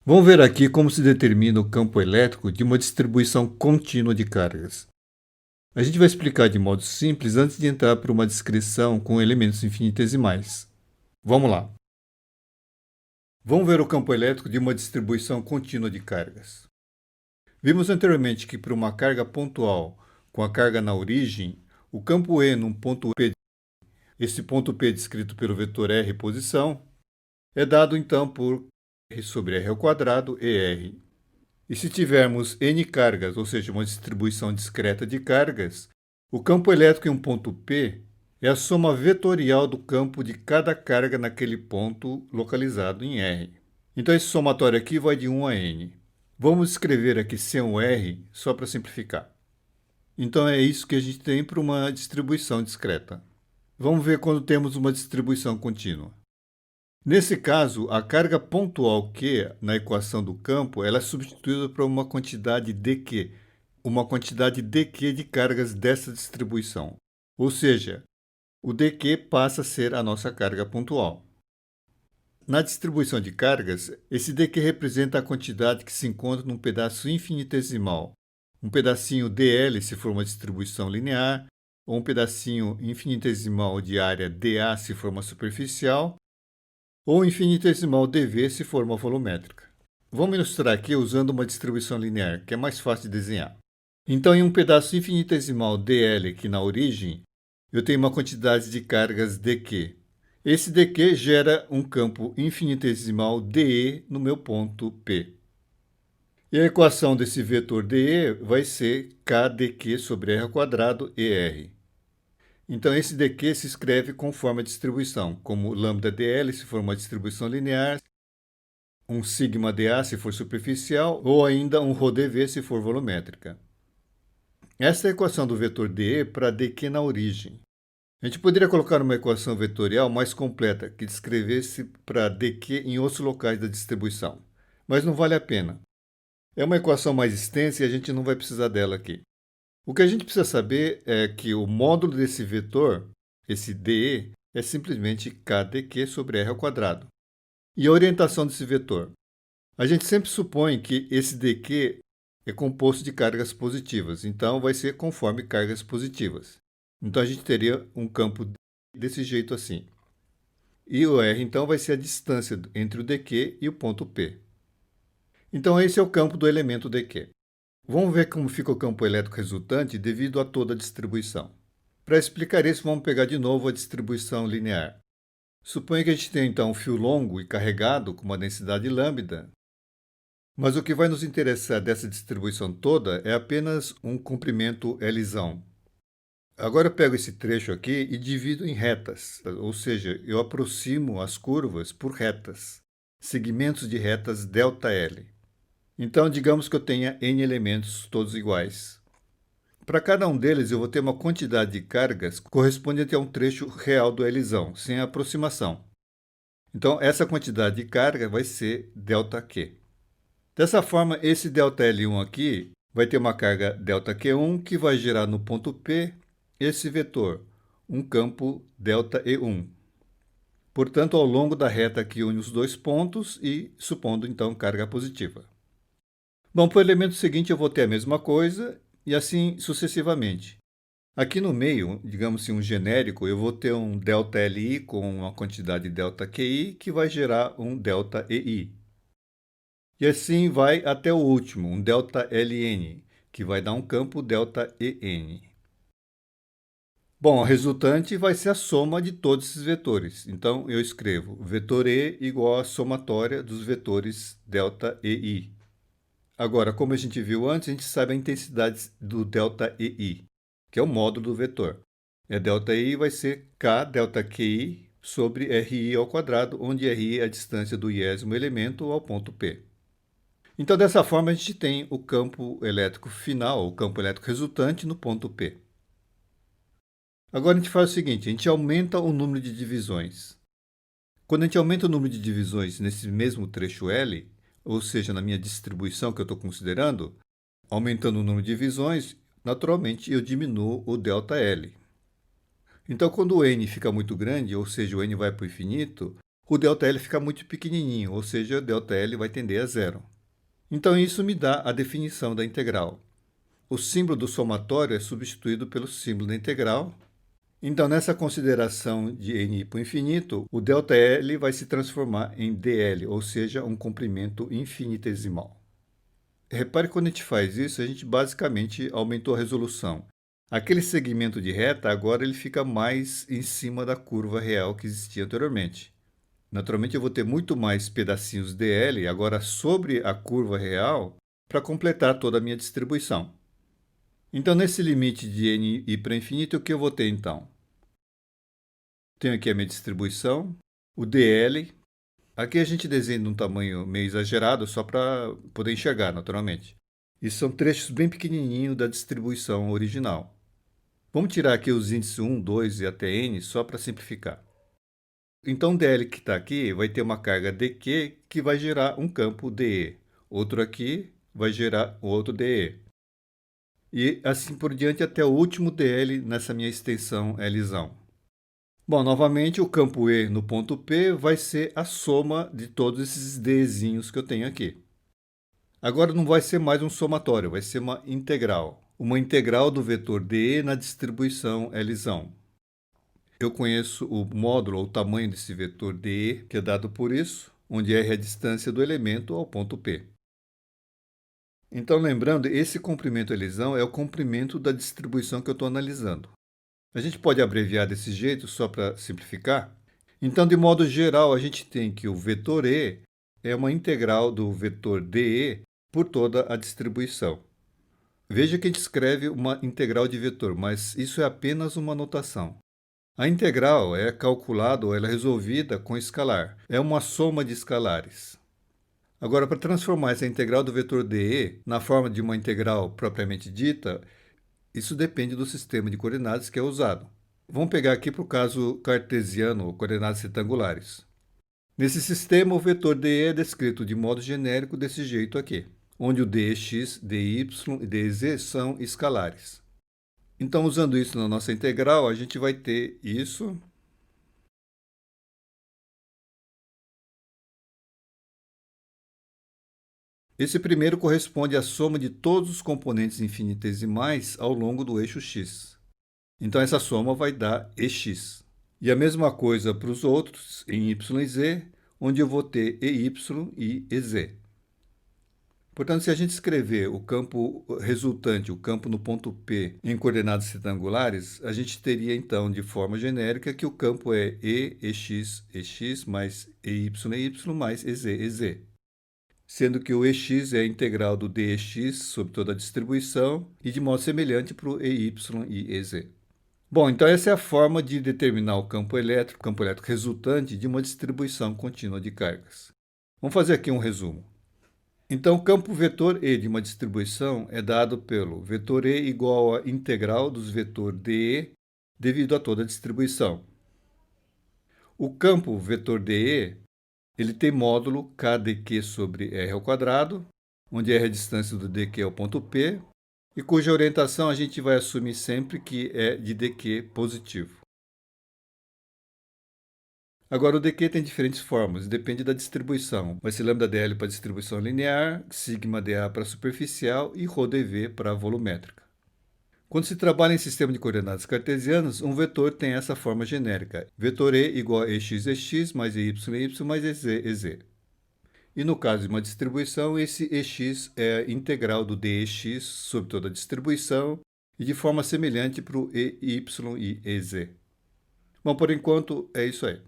Vamos ver aqui como se determina o campo elétrico de uma distribuição contínua de cargas. A gente vai explicar de modo simples antes de entrar para uma descrição com elementos infinitesimais. Vamos lá. Vamos ver o campo elétrico de uma distribuição contínua de cargas. Vimos anteriormente que para uma carga pontual com a carga na origem, o campo E num ponto P, esse ponto P descrito pelo vetor R posição, é dado então por R sobre R ao quadrado ER. E se tivermos N cargas, ou seja, uma distribuição discreta de cargas, o campo elétrico em um ponto P é a soma vetorial do campo de cada carga naquele ponto localizado em R. Então esse somatório aqui vai de 1 a N. Vamos escrever aqui sem o R só para simplificar. Então é isso que a gente tem para uma distribuição discreta. Vamos ver quando temos uma distribuição contínua. Nesse caso, a carga pontual Q na equação do campo ela é substituída por uma quantidade dQ, uma quantidade dQ de cargas dessa distribuição. Ou seja, o dQ passa a ser a nossa carga pontual. Na distribuição de cargas, esse dQ representa a quantidade que se encontra num pedaço infinitesimal. Um pedacinho dL se for uma distribuição linear, ou um pedacinho infinitesimal de área dA se for uma superficial, ou infinitesimal dV se for uma volumétrica. Vamos ilustrar aqui usando uma distribuição linear, que é mais fácil de desenhar. Então, em um pedaço infinitesimal dL aqui na origem, eu tenho uma quantidade de cargas dQ. Esse dQ gera um campo infinitesimal dE no meu ponto P. E a equação desse vetor dE vai ser kdq sobre r ao quadrado ER. Então, esse dq se escreve conforme a distribuição, como lambda dl se for uma distribuição linear, um sigma dA se for superficial, ou ainda um ρdv se for volumétrica. Essa é a equação do vetor dE para dq na origem. A gente poderia colocar uma equação vetorial mais completa, que descrevesse para dq em outros locais da distribuição, mas não vale a pena. É uma equação mais extensa e a gente não vai precisar dela aqui. O que a gente precisa saber é que o módulo desse vetor, esse dE, é simplesmente kdq sobre r ao quadrado. E a orientação desse vetor? A gente sempre supõe que esse dq é composto de cargas positivas, então vai ser conforme cargas positivas. Então a gente teria um campo desse jeito assim. E o r, então, vai ser a distância entre o dq e o ponto P. Então esse é o campo do elemento dq. Vamos ver como fica o campo elétrico resultante devido a toda a distribuição. Para explicar isso, vamos pegar de novo a distribuição linear. Suponha que a gente tenha então um fio longo e carregado com uma densidade lambda, mas o que vai nos interessar dessa distribuição toda é apenas um comprimento Lzão. Agora eu pego esse trecho aqui e divido em retas, ou seja, eu aproximo as curvas por retas, segmentos de retas ΔL. Então, digamos que eu tenha N elementos, todos iguais. Para cada um deles, eu vou ter uma quantidade de cargas correspondente a um trecho real do Lzão, sem a aproximação. Então, essa quantidade de carga vai ser ΔQ. Dessa forma, esse ΔL1 aqui vai ter uma carga ΔQ1 que vai gerar no ponto P esse vetor, um campo ΔE1. Portanto, ao longo da reta que une os dois pontos e supondo, então, carga positiva. Bom, para o elemento seguinte eu vou ter a mesma coisa e assim sucessivamente. Aqui no meio, digamos assim, um genérico, eu vou ter um ΔLi com uma quantidade ΔQi que vai gerar um ΔEi. E assim vai até o último, um ΔLn, que vai dar um campo ΔEn. Bom, a resultante vai ser a soma de todos esses vetores. Então, eu escrevo vetor E igual à somatória dos vetores ΔEi. Agora, como a gente viu antes, a gente sabe a intensidade do ΔEi, que é o módulo do vetor. E a ΔEi vai ser K ΔQi sobre Ri ao quadrado, onde Ri é a distância do iésimo elemento ao ponto P. Então, dessa forma, a gente tem o campo elétrico final, o campo elétrico resultante no ponto P. Agora a gente faz o seguinte, a gente aumenta o número de divisões. Quando a gente aumenta o número de divisões nesse mesmo trecho L, ou seja, na minha distribuição que eu estou considerando, aumentando o número de divisões, naturalmente eu diminuo o ΔL. Então, quando o n fica muito grande, ou seja, o n vai para o infinito, o ΔL fica muito pequenininho, ou seja, ΔL vai tender a zero. Então isso me dá a definição da integral. O símbolo do somatório é substituído pelo símbolo da integral. Então, nessa consideração de n ir para o infinito, o ΔL vai se transformar em dl, ou seja, um comprimento infinitesimal. Repare que quando a gente faz isso, a gente basicamente aumentou a resolução. Aquele segmento de reta, agora ele fica mais em cima da curva real que existia anteriormente. Naturalmente, eu vou ter muito mais pedacinhos dl agora sobre a curva real para completar toda a minha distribuição. Então, nesse limite de n ir para infinito, o que eu vou ter então? Tenho aqui a minha distribuição, o dl. Aqui a gente desenha num tamanho meio exagerado, só para poder enxergar, naturalmente. E são trechos bem pequenininhos da distribuição original. Vamos tirar aqui os índices 1, 2 e até n, só para simplificar. Então, o dl que está aqui vai ter uma carga dq que vai gerar um campo dE. Outro aqui vai gerar outro dE. E assim por diante até o último dl nessa minha extensão Lzão. Bom, novamente, o campo E no ponto P vai ser a soma de todos esses Dzinhos que eu tenho aqui. Agora não vai ser mais um somatório, vai ser uma integral. Uma integral do vetor dE na distribuição Lzão. Eu conheço o módulo, ou o tamanho desse vetor dE, que é dado por isso, onde R é a distância do elemento ao ponto P. Então, lembrando, esse comprimento Lzão é o comprimento da distribuição que eu estou analisando. A gente pode abreviar desse jeito, só para simplificar. Então, de modo geral, a gente tem que o vetor E é uma integral do vetor dE por toda a distribuição. Veja que a gente escreve uma integral de vetor, mas isso é apenas uma notação. A integral é calculada ou ela é resolvida com escalar. É uma soma de escalares. Agora, para transformar essa integral do vetor dE na forma de uma integral propriamente dita, isso depende do sistema de coordenadas que é usado. Vamos pegar aqui para o caso cartesiano, coordenadas retangulares. Nesse sistema, o vetor dE é descrito de modo genérico desse jeito aqui, onde o dx, dy e dz são escalares. Então, usando isso na nossa integral, a gente vai ter isso. Esse primeiro corresponde à soma de todos os componentes infinitesimais ao longo do eixo x. Então, essa soma vai dar ex. E a mesma coisa para os outros, em y e z, onde eu vou ter ey e ez. Portanto, se a gente escrever o campo resultante, o campo no ponto P, em coordenadas retangulares, a gente teria, então, de forma genérica, que o campo é ex mais ey mais ez. Sendo que o ex é a integral do dx sobre toda a distribuição e de modo semelhante para o ey e ez. Bom, então essa é a forma de determinar o campo elétrico resultante de uma distribuição contínua de cargas. Vamos fazer aqui um resumo. Então, o campo vetor E de uma distribuição é dado pelo vetor E igual à integral dos vetor dE devido a toda a distribuição. O campo vetor dE ele tem módulo kdq sobre r ao quadrado, onde r é a distância do dq ao ponto P, e cuja orientação a gente vai assumir sempre que é de dq positivo. Agora, o dq tem diferentes formas, depende da distribuição. Vai ser lambda dl para distribuição linear, sigma dA para superficial e ρdv para volumétrica. Quando se trabalha em sistema de coordenadas cartesianas, um vetor tem essa forma genérica. Vetor E igual a ex mais ey mais ez. E no caso de uma distribuição, esse ex é a integral do dx sobre toda a distribuição e de forma semelhante para o ey e ez. Bom, por enquanto é isso aí.